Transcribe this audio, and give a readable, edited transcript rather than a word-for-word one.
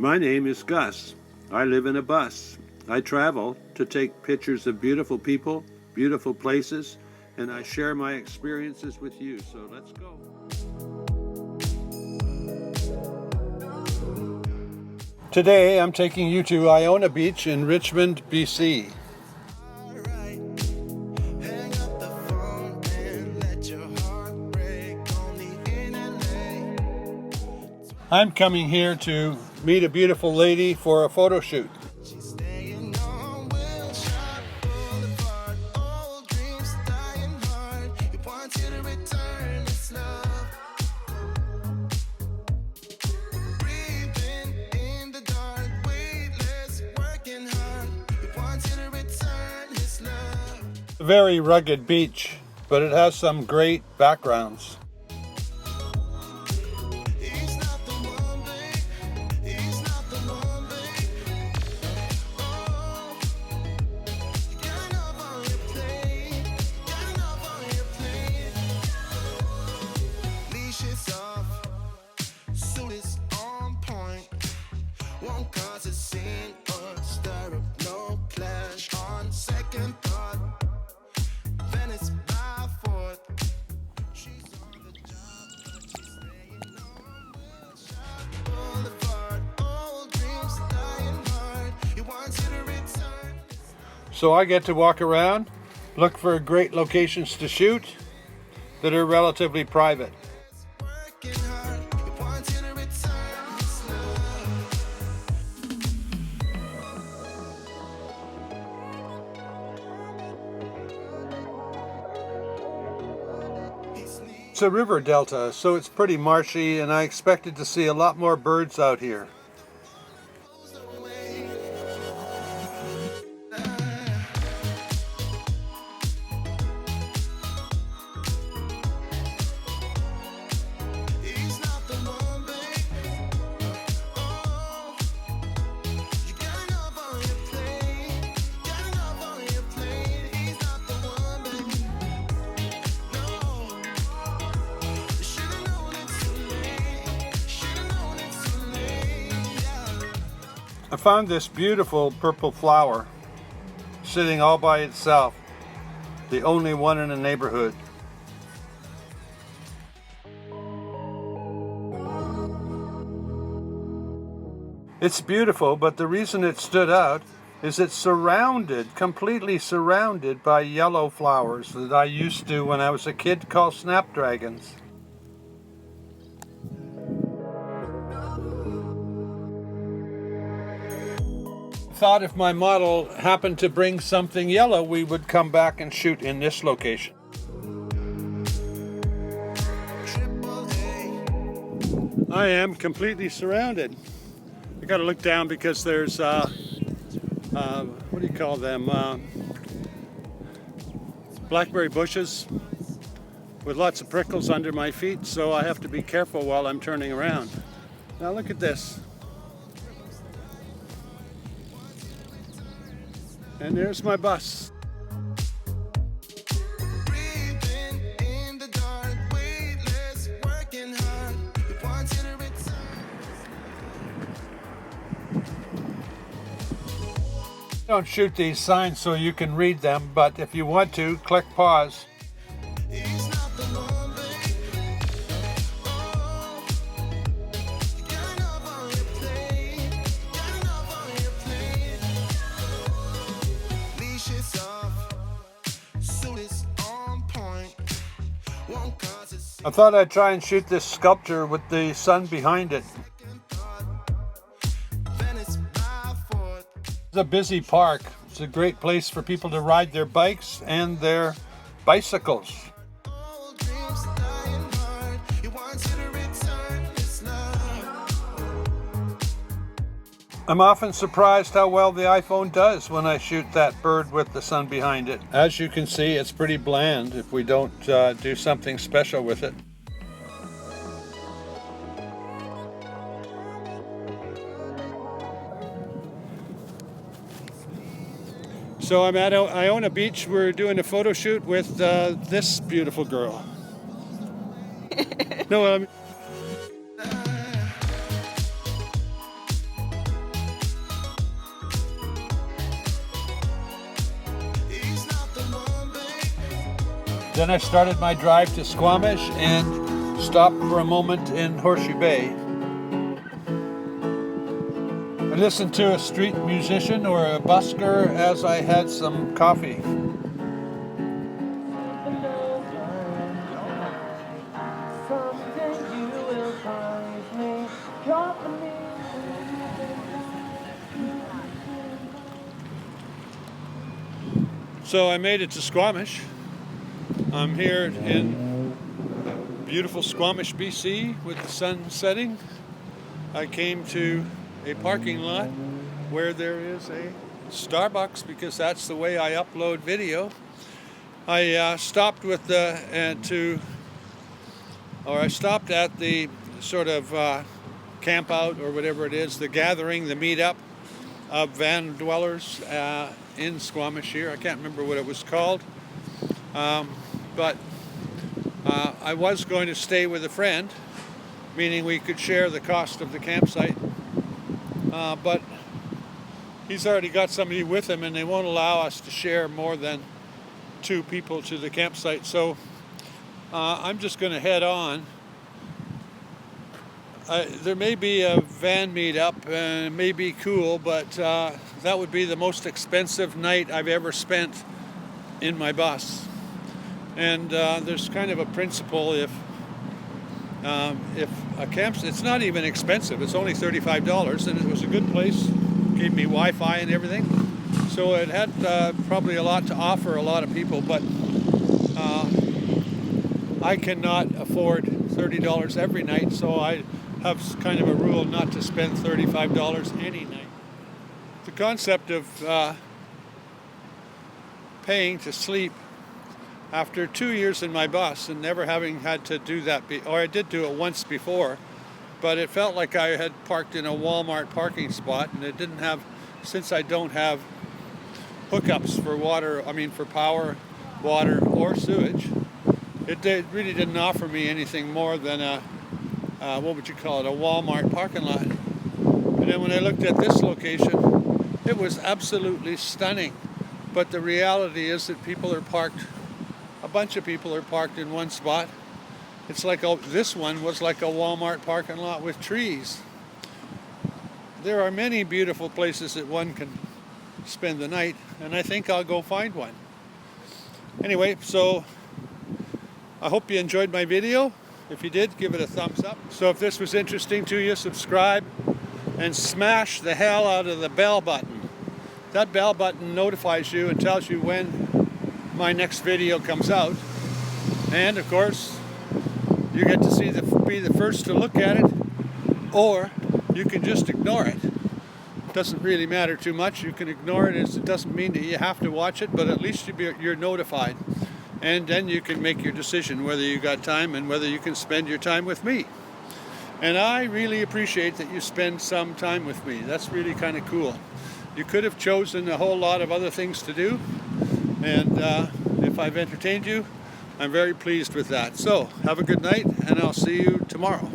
My name is Gus. I live in a bus. I travel to take pictures of beautiful people, beautiful places, and I share my experiences with you. So let's go. Today I'm taking you to Iona Beach in Richmond, BC. I'm coming here to meet a beautiful lady for a photo shoot. A very rugged beach, but it has some great backgrounds. So I get to walk around, look for great locations to shoot that are relatively private. It's a river delta, so it's pretty marshy, and I expected to see a lot more birds out here. I found this beautiful purple flower sitting all by itself, the only one in the neighborhood. It's beautiful, but the reason it stood out is it's completely surrounded by yellow flowers that I used to, when I was a kid, call snapdragons. Thought if my model happened to bring something yellow, we would come back and shoot in this location. I am completely surrounded. I gotta look down because there's what do you call them? Blackberry bushes with lots of prickles under my feet, so I have to be careful while I'm turning around. Now look at this. And there's my bus. Don't shoot these signs so you can read them, but if you want to, click pause. I thought I'd try and shoot this sculpture with the sun behind it. It's a busy park. It's a great place for people to ride their bikes and their bicycles. I'm often surprised how well the iPhone does when I shoot that bird with the sun behind it. As you can see, it's pretty bland if we don't do something special with it. So I'm at Iona Beach. We're doing a photo shoot with this beautiful girl. No, Then I started my drive to Squamish and stopped for a moment in Horseshoe Bay. I listened to a street musician or a busker as I had some coffee. So I made it to Squamish. I'm here in beautiful Squamish, BC with the sun setting. I came to a parking lot where there is a Starbucks because that's the way I upload video. I stopped at the sort of camp out or whatever it is, the gathering, the meetup of van dwellers in Squamish here. I can't remember what it was called, but I was going to stay with a friend, meaning we could share the cost of the campsite, but he's already got somebody with him and they won't allow us to share more than 2 people to the campsite, so I'm just going to head on. There may be a van meetup and it may be cool, but that would be the most expensive night I've ever spent in my bus. And there's kind of a principle if a campsite, it's not even expensive, it's only $35 and it was a good place, gave me Wi-Fi and everything. So it had probably a lot to offer a lot of people, but I cannot afford $30 every night, so I have kind of a rule not to spend $35 any night. The concept of paying to sleep after 2 years in my bus and never having had to do that, or I did do it once before, but it felt like I had parked in a Walmart parking spot, and it didn't have, since I don't have hookups for water, for power, water, or sewage, it really didn't offer me anything more than a what would you call it, a Walmart parking lot. And then when I looked at this location, it was absolutely stunning. But the reality is that people are parked, a bunch of people are parked in one spot. It's like this one was like a Walmart parking lot with trees. There are many beautiful places that one can spend the night, and I think I'll go find one. Anyway, so I hope you enjoyed my video. If you did, give it a thumbs up. So if this was interesting to you, subscribe and smash the hell out of the bell button. That bell button notifies you and tells you when my next video comes out. And of course, you get to be the first to look at it, or you can just ignore it. It doesn't really matter too much. You can ignore it. It doesn't mean that you have to watch it, but at least you're notified. And then you can make your decision whether you got time and whether you can spend your time with me. And I really appreciate that you spend some time with me. That's really kind of cool. You could have chosen a whole lot of other things to do, and if I've entertained you, I'm very pleased with that. So have a good night, and I'll see you tomorrow.